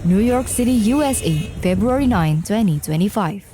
New York City, USA, February 9, 2025.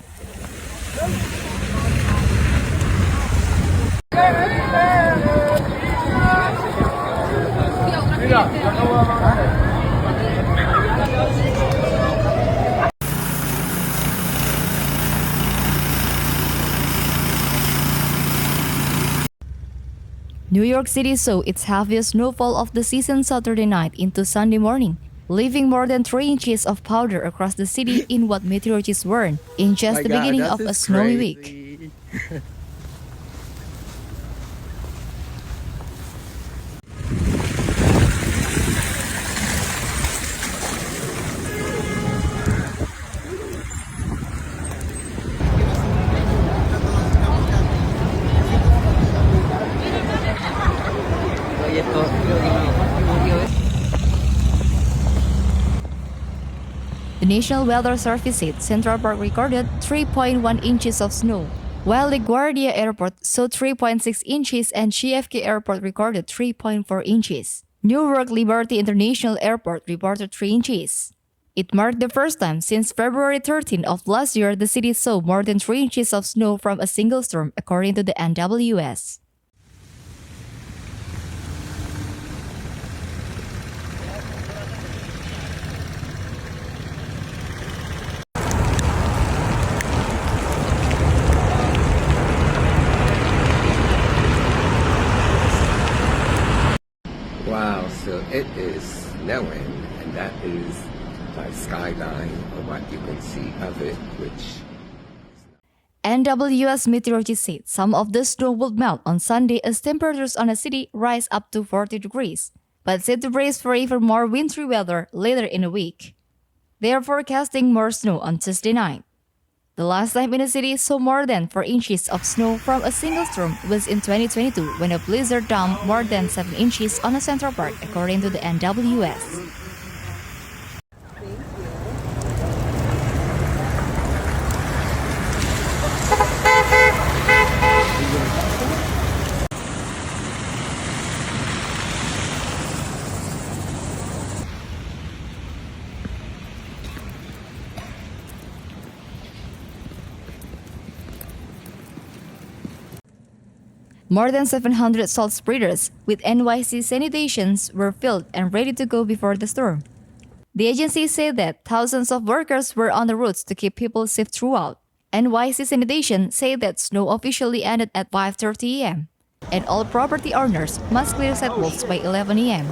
New York City saw its heaviest snowfall of the season Saturday night into Sunday morning, leaving more than 3 inches of powder across the city in what meteorologists warn in just the beginning of a snowy week. The National Weather Service said Central Park recorded 3.1 inches of snow, while LaGuardia Airport saw 3.6 inches and JFK Airport recorded 3.4 inches. Newark Liberty International Airport reported 3 inches. It marked the first time since February 13 of last year the city saw more than 3 inches of snow from a single storm, according to the NWS. Wow, so it is snowing, and that is my skyline or what you can see of it, which NWS meteorologists said some of the snow will melt on Sunday as temperatures on the city rise up to 40 degrees, but said to brace for even more wintry weather later in the week. They are forecasting more snow on Tuesday night. The last time in the city saw more than 4 inches of snow from a single storm was in 2022 when a blizzard dumped more than 7 inches on a Central Park, according to the NWS. More than 700 salt spreaders with NYC sanitations were filled and ready to go before the storm. The agency said that thousands of workers were on the roads to keep people safe throughout. NYC sanitation said that snow officially ended at 5:30 a.m. and all property owners must clear sidewalks by 11 a.m.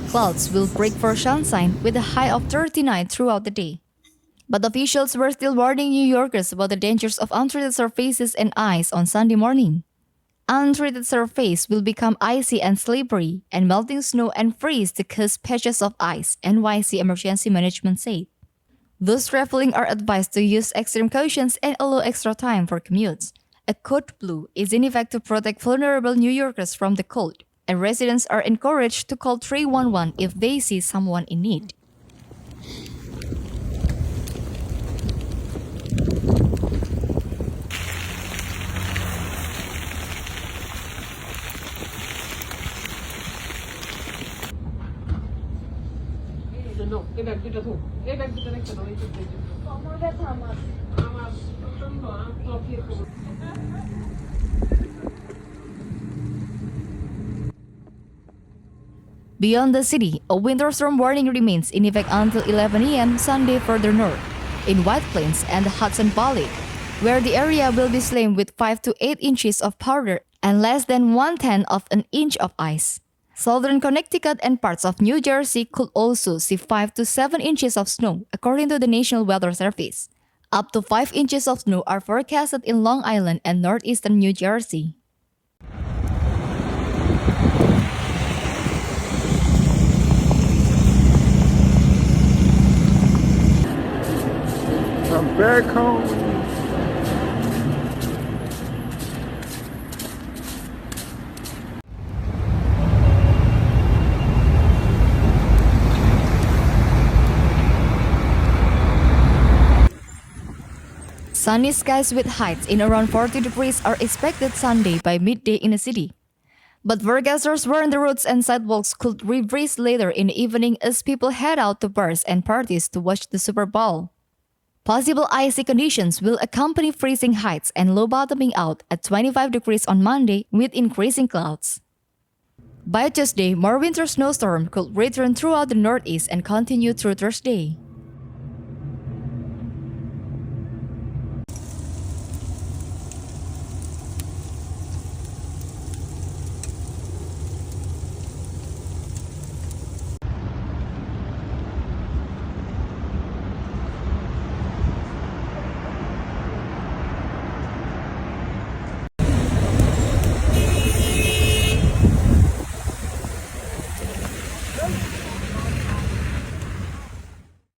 Clouds will break for sunshine with a high of 39 throughout the day. But officials were still warning New Yorkers about the dangers of untreated surfaces and ice on Sunday morning. Untreated surface will become icy and slippery, and melting snow and freeze to cause patches of ice, NYC Emergency Management said. Those traveling are advised to use extreme cautions and allow extra time for commutes. A code blue is in effect to protect vulnerable New Yorkers from the cold, and residents are encouraged to call 311 if they see someone in need. Beyond the city, a winter storm warning remains in effect until 11 a.m. Sunday further north, in White Plains and the Hudson Valley, where the area will be slammed with 5 to 8 inches of powder and less than 1/10 of an inch of ice. Southern Connecticut and parts of New Jersey could also see 5 to 7 inches of snow, according to the National Weather Service. Up to 5 inches of snow are forecasted in Long Island and northeastern New Jersey. I'm back home. Sunny skies with heights in around 40 degrees are expected Sunday by midday in the city. But forecasters warn the roads and sidewalks could rebreeze later in the evening as people head out to bars and parties to watch the Super Bowl. Possible icy conditions will accompany freezing heights and low bottoming out at 25 degrees on Monday with increasing clouds. By Tuesday, more winter snowstorm could return throughout the Northeast and continue through Thursday.